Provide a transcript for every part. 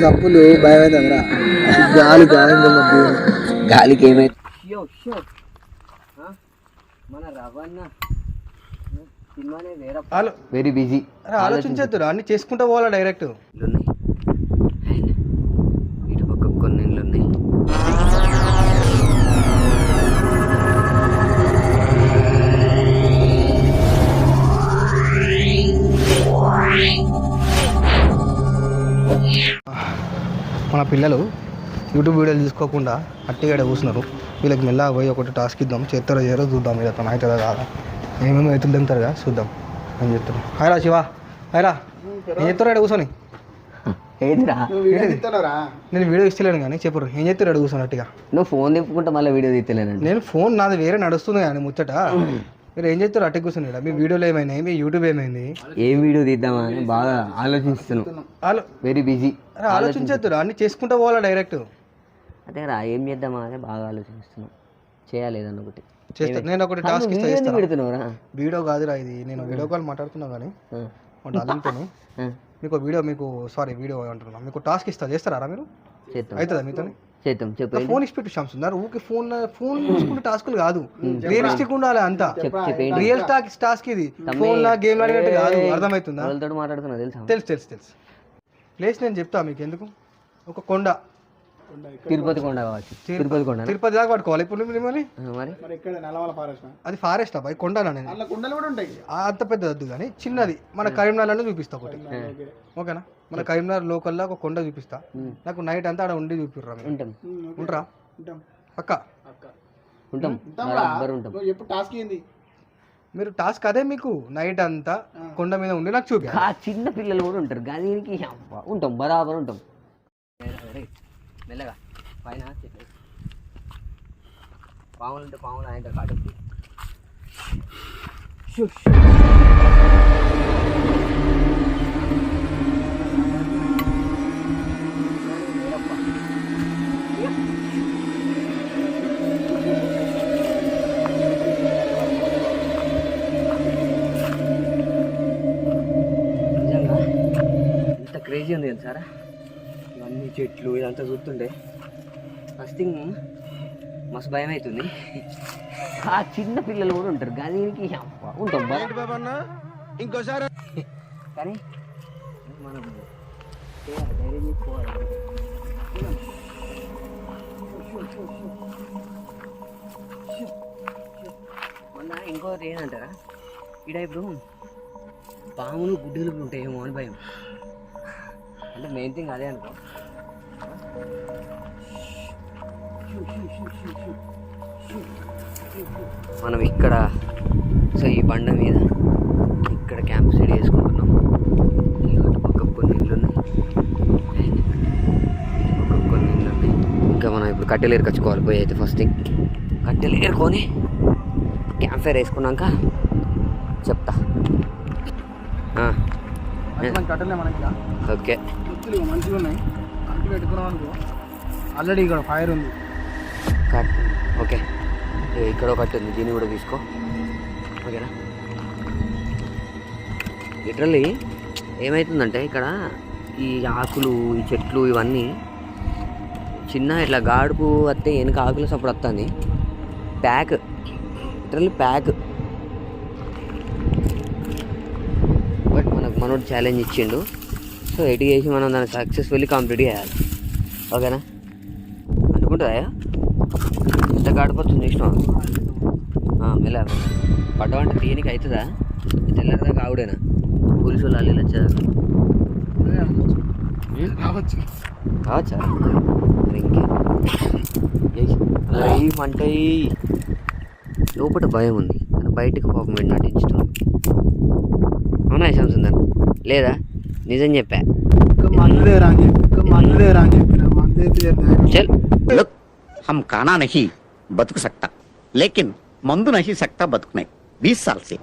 తప్పులు భయం అవుతుందిరా. గాలికి ఏమైంది? మన రవణ సినిమానే వెరీ బిజీ. ఆలోచించద్దురా, అన్ని చేసుకుంటా పోవాలా డైరెక్ట్. ఇటు పక్క కొన్ని ఇళ్ళు ఉన్నాయి. మన పిల్లలు యూట్యూబ్ వీడియోలు తీసుకోకుండా అట్టిగా కూర్చున్నారు. వీళ్ళకి మెల్లగా పోయి ఒకటి టాస్క్ ఇద్దాం, చేస్తారో చేయరో చూద్దాం. మీద తను అవుతుందా కాదా, ఏమేమి అవుతుంది తింటారు కదా చూద్దాం అని చెప్తాను. హాయ్రా శివ, హాయ్రా. ఏం చెప్తారు ఇక్కడ కూర్చొని? నేను వీడియో ఇస్తలేను కానీ చెప్పరు ఏం చెప్తారు ఇక్కడ కూర్చొన్నట్టుగా. నువ్వు ఫోన్ తిప్పుకుంటా మళ్ళీ వీడియో తీస్తలేను. నేను ఫోన్ నాది వేరే నడుస్తుంది కానీ ముచ్చట. మీరు ఏం చెప్తారు అట్టే కూర్చొని? మీ వీడియోలు ఏమైనాయి, మీ యూట్యూబ్ ఏమైంది, ఏం వీడియో తీద్దామా అని బాగా ఆలోచిస్తున్నాను. Very busy. ఆలోచించద్దురా, అన్ని చేసుకుంటా పోవాలా డైరెక్ట్. అదే రా, ఏం చేద్దామా అని బాగా ఆలోచిస్తున్నాం. చేయాలి ఏదన్నా ఒకటి. చేస్తాను నేను ఒకటి టాస్క్ ఇస్తాను. పెడుతున్నావురా వీడియో కాదురా ఇది, నేను వీడియో కాల్ మాట్లాడుతున్నా కానీ అల్లుంటాను మీకు వీడియో, మీకు సారీ వీడియో అంటున్నా, మీకు టాస్క్ ఇస్తా, చేస్తారా మీరు? అవుతుందా మీతో? చేద్దాం. చెప్పు. ఫోన్ ఇచ్చి పెట్టు షమ్సుందర్. ఊకే ఫోన్ చూసుకుంటే టాస్కులు కాదు, రియలిస్టిక్ ఉండాలి అంతా. రియల్ టాస్క్ ఇది, ఫోన్ లా గేమ్ ఆడినట్టు కాదు. అర్థమవుతుందా? మాట్లాడుతున్నా తెలుసా? తెలుసు. ప్లేస్ నేను చెప్తా మీకు. ఎందుకు? ఒక కొండ, తిరుపతి కొండ కావచ్చు. తిరుపతి దాకా పట్టుకోవాలి ఇప్పుడు మిమ్మల్ని. మరి అది ఫారెస్ట్ అబ్బాయి, కొండనా? నేను అంత పెద్ద వద్దు కానీ చిన్నది మన కరీంనగర్లో చూపిస్తా ఒకటి. ఓకేనా? మన కరీంనగర్ లోకల్లో ఒక కొండ చూపిస్తా. నాకు నైట్ అంతా ఆడ ఉండి చూపిర్రా. ఉంటారా పక్క? ఉంటాం. మీరు టాస్క్ అదే, మీకు నైట్ అంతా కొండ మీద ఉండి నాకు చూపి. చిన్న పిల్లలు కూడా ఉంటారు కానీ ఉంటాం, బరాబర్ ఉంటాం. మెల్లగా పైన పాములు ఉంటే పాములు ఆయన కాటు. నిజంగా ఇంత క్రేజీ ఉంది కదా సారా. ఇవన్నీ చెట్లు ఇదంతా చూస్తుంటే ఫస్ట్ థింగ్ మస్తు భయం అవుతుంది. చిన్న పిల్లలు కూడా ఉంటారు కానీ ఉంటాం ఇంకోసారి. కానీ మనం ధైర్యం తీసుకోవాలి. మొన్న ఇంకోటి ఏంటంటారా, ఇక్కడ ఇప్పుడు పాములు గుడ్డలు ఉంటాయేమో అని భయం. అంటే మెయిన్ థింగ్ అదే అనుకో. మనం ఇక్కడ సో ఈ బండ మీద ఇక్కడ క్యాంప్ స్టడీ చేసుకుంటున్నాం. అటు పక్క కొన్ని ఇళ్ళు ఉన్నాయి, ఇటు పక్క కొన్ని ఇళ్ళు ఉన్నాయి. ఇంకా మనం ఇప్పుడు కట్టెలు ఏరుకొచ్చుకోవాలి. పోయి అయితే ఫస్ట్ థింగ్ కట్టెలు ఏరుకొని క్యాంప్ ఫైర్ వేసుకున్నాక చెప్తా. ఓకే, మంచిగా ఉన్నాయి. కట్టు పెట్టుకున్నాం అనుకో, ఆల్రెడీ ఇక్కడ ఫైర్ ఉంది. కట్ ఓకే, ఇక్కడ ఒకటి ఉంది, దీన్ని కూడా తీసుకో. ఓకేనా? లిటరల్లీ ఏమవుతుందంటే ఇక్కడ ఈ ఆకులు, ఈ చెట్లు ఇవన్నీ చిన్న ఇట్లా గాడుపు వస్తే వెనక ఆకులు సప్పుడు వస్తుంది. Pack, literally pack. బట్ మనకు మనోడు ఛాలెంజ్ ఇచ్చిండు. సో ఎటు చేసి మనం దాన్ని సక్సెస్ఫుల్లీ కంప్లీట్ చేయాలి. ఓకేనా? అనుకుంటుందా ఎంత గడిపోతుంది ఇష్టం? మెల్ల పడ్డమంటే తీయనికి అవుతుందా? తెల్లరిదాకా ఆవిడేనా పోలీసు వాళ్ళు అల్లి వచ్చా కావచ్చా? ఇంకే ఏమంటే లోపల భయం ఉంది, బయటకు పాపం వెళ్ళి నటించడం. అవునా శంసుందర్? లేదా నిజం చెప్పా? చల్ हम खाना नहीं बतक सकता लेकिन मंदु नहीं सकता बतकने 20 साल से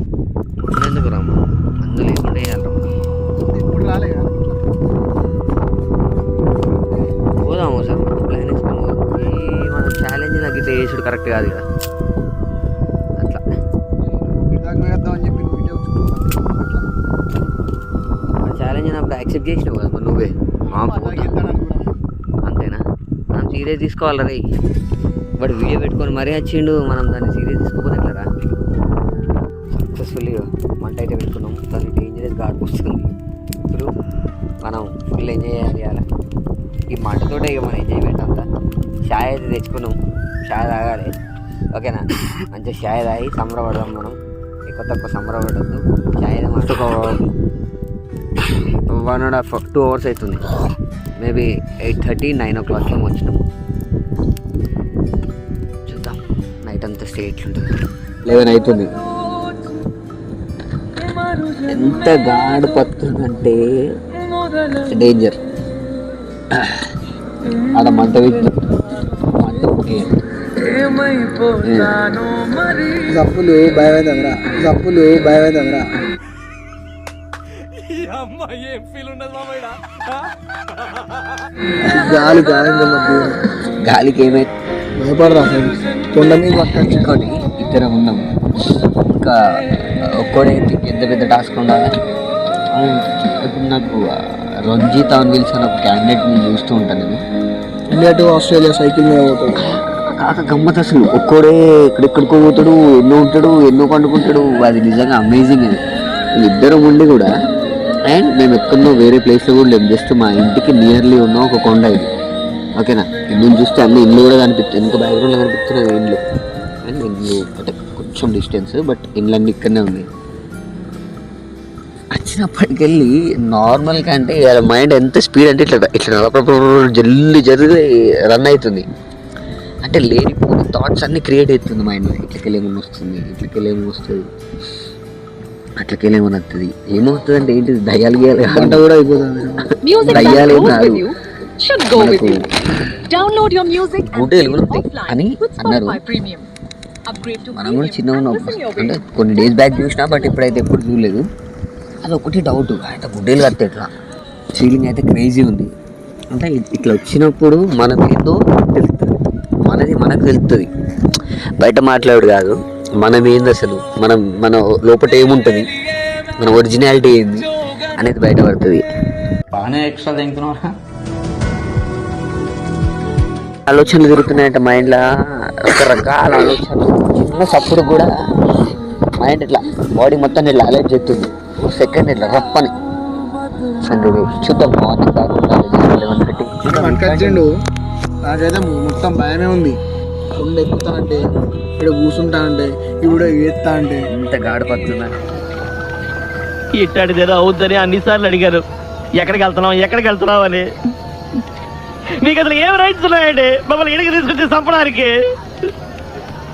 ఎందుకు రాము మందు లేకుండా ఇప్పుడు రాలే కదా. పోదాము సార్, ప్లాన్ వేసుకుని మన ఛాలెంజ్ నాకు ఇట్లా చేసుడు కరెక్ట్ కాదు కదా. అట్లా వేద్దామని చెప్పి వీడియో ఛాలెంజ్ అప్పుడు యాక్సెప్ట్ చేసినావు కదా నువ్వే. సీరియస్ తీసుకోవాలి రే. బట్ వీడియో పెట్టుకొని మరీ వచ్చిండు, మనం దాన్ని సీరియస్ తీసుకోకపోతే ఎట్లరా. సక్సెస్ఫుల్గా మంట అయితే పెట్టుకున్నాం, దాన్ని డేంజరస్ ఘాట్ వస్తుంది. ఇప్పుడు మనం ఫుల్ ఎంజాయ్ చేయాలి ఈ మంటతోటే. ఇక మన ఎంజాయ్మెంట్ అంతా చాయ్ అయితే తెచ్చుకున్నాం, చాయ్ తాగాలి ఓకేనా. మంచిగా చాయ్ తాగి సంబరపడదాం మనం, ఎక్కువ తక్కువ సంబరపడద్దు. చాయ్ అయితే మస్తు 1.5 2 hours అవుతుంది. మేబీ 8:30 9 o'clock ఏమో వచ్చినాము. చూద్దాం నైట్ అంతా స్టే ఎట్లుంటుంది. 11 అవుతుంది. ఎంత గాడి పత్తుందంటే డేంజర్. ఆడ మంట జప్పులు భయమైందరా, జప్పులు భయమైందరా. గాలి గాలికి ఏమైంది భయపడరా కొండ మీద పక్కన ఇంకోటి ఇద్దరం ఉన్నాం. ఇంకా ఒక్కడే ఎంత పెద్ద టాస్క్ ఉండాలి. ఇప్పుడు నాకు రంజిత్ అని పిలిచిన ఒక క్యాండిడేట్ నేను చూస్తూ ఉంటాను. నేను ఇండియా టు ఆస్ట్రేలియా సైకిల్ మీద పోతాడు. కాక గమ్మత్ అసలు ఒక్కడే ఎక్కడెక్కడికో పోతాడు, ఎన్నో ఉంటాడు, ఎన్నో పండుకుంటాడు. అది నిజంగా అమేజింగ్. అది ఇద్దరం ఉండి కూడా, అండ్ మేము ఎక్కడో వేరే ప్లేస్లో కూడా లేము, జస్ట్ మా ఇంటికి నియర్లీ ఉన్న ఒక కొండ ఇది ఓకేనా. ఇల్లు చూస్తే అన్ని ఇల్లు కూడా కనిపిస్తుంది, ఇంకా బ్యాక్గ్రౌండ్లో కనిపిస్తున్నాయి ఇల్లు. అండ్ ఇల్లు అంటే కొంచెం డిస్టెన్స్, బట్ ఇళ్ళన్నీ ఇక్కడనే ఉన్నాయి. వచ్చినప్పటికెళ్ళి నార్మల్ కంటే మైండ్ ఎంత స్పీడ్ అంటే ఇట్లా ఇట్లా జల్లి రన్ అవుతుంది. అంటే లేనిపోయిన థాట్స్ అన్నీ క్రియేట్ అవుతుంది మైండ్లో. ఇట్లకెళ్ళేమో వస్తుంది, ఇట్లకెళ్ళేమో వస్తుంది, అట్లకెళ్ళేమో వస్తుంది. ఏమవుతుంది అంటే ఏంటిది, దయ్యాలు గీయాలి గంట కూడా అయిపోతుంది. దయ్యాలు ఏం కాదు, గుడ్డలు అని అన్నారు. మనం కూడా చిన్నగా ఉన్నాం అంటే కొన్ని డేస్ బ్యాక్ చూసినా, బట్ ఇప్పుడైతే ఎప్పుడు చూడలేదు. అది ఒకటి డౌట్, అయితే గుడ్డేలు కడితే ఎట్లా ఫీలింగ్ అయితే క్రేజీ ఉంది. అంటే ఇట్లా వచ్చినప్పుడు మనం ఏందో తెలుస్తుంది, మనది మనకు తెలుస్తుంది. బయట మాట్లాడు కాదు, మనం ఏంది అసలు, మన లోపల ఏముంటుంది, మన ఒరిజినాలిటీ ఏంది అనేది బయటపడుతుంది. బాగానే ఎక్స్ట్రా తింటున్నారా? ఆలోచనలు తిరుగుతున్నాయంటే మైండ్లో, రకరకాల ఆలోచనలు. చిన్న సప్పుడు కూడా మైండ్ ఇట్లా బాడీ మొత్తం ఇట్లా అలర్ట్ చేస్తుంది. సెకండ్ ఇట్లా రప్పని చూద్దాం. మార్నింగ్ కాకుండా 11:30 నాకైతే మొత్తం భయమే ఉంది. కొండ ఎక్కుతానంటే, ఇక్కడ కూర్చుంటానంటే, ఇప్పుడు ఏత్తా అంటే ఇంత గాడిపడుతున్నా. ఇట్టాడిదేదో అవుద్దని అన్నిసార్లు అడిగారు, ఎక్కడికి వెళ్తున్నావు అని. మీకు అసలు ఏం రైట్స్ ఉన్నాయండి మమ్మల్ని ఇడికి తీసుకొచ్చి చంపడానికి?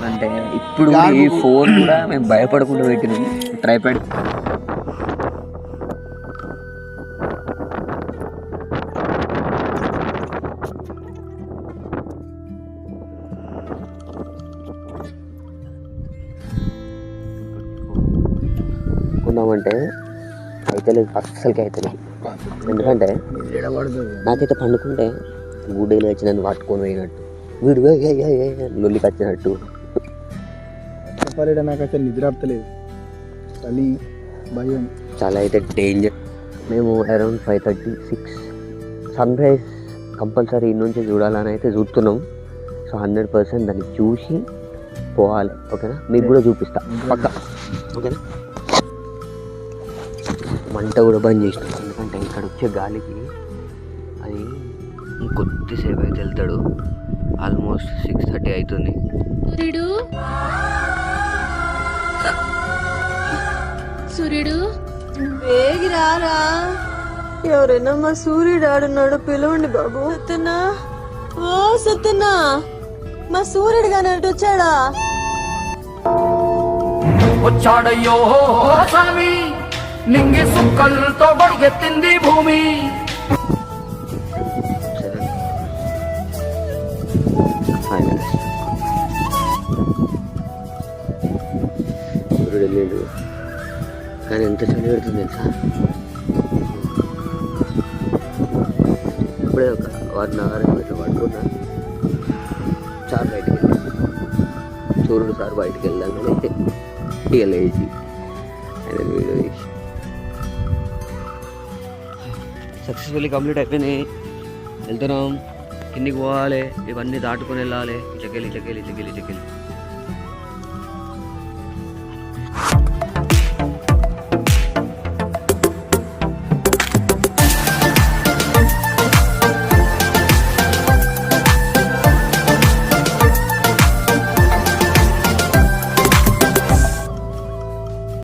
అంటే ఇప్పుడు ఈ ఫోన్ కూడా మేము భయపడకుండా పెట్టినాం, ట్రైపాడ్. కొన్నామంటే అయితే లేదు, అస్సలకి అయితే లేదు. ఎందుకంటే నాకైతే పండుకుంటే గుడ్డేలు వచ్చి నన్ను పట్టుకొని పోయినట్టు, వీడు లొల్లికి వచ్చినట్టు. చెప్పలేడా, నాకు అసలు నిద్ర ఆపుతలేదు, చలి భయం చాలా అయితే డేంజర్. మేము అరౌండ్ 5:30 6 సన్ రైజ్ కంపల్సరీ ఇన్ని నుంచి చూడాలని అయితే చూస్తున్నాం. సో 100% దాన్ని చూసి పోవాలి ఓకేనా. మీకు కూడా చూపిస్తా పక్క ఓకేనా. మంట కూడా బంద్ చేసినాం, ఎందుకంటే ఇక్కడ వచ్చే గాలికి అది కొద్దిసేపు అయితే వెళ్తాడు. ఆల్మోస్ట్ 6:30 అవుతుంది. సూర్యుడు వేగి రారా, ఎవరైనా మా సూర్యుడు ఆడున్నాడు, పిలవండి బాబు. సత్యనా, ఓ సత్యనా, మా సూర్యుడు కానీ అటు వచ్చాడా? వచ్చాడయ్యో స్వామి, నింగి సుక్కలతో బడిగెత్తింది భూమి. సూర్యుడు వెళ్ళాడు, కానీ ఎంత చలి పెడుతుంది తెలుసా. ఇప్పుడే ఒక 1 hour ఇట్లా పడుకున్నా, సార్ బయటికి వెళ్ళాను. సూర్యుడు సార్ బయటికి వెళ్ళాలని ఇక లేచి ఆయన వీడియో తీసి సక్సెస్ఫుల్లీ కంప్లీట్ అయిపోయింది. వెళ్తున్నాం కిందికి పోవాలి, ఇవన్నీ దాటుకొని వెళ్ళాలి. ఇటకెళ్ళి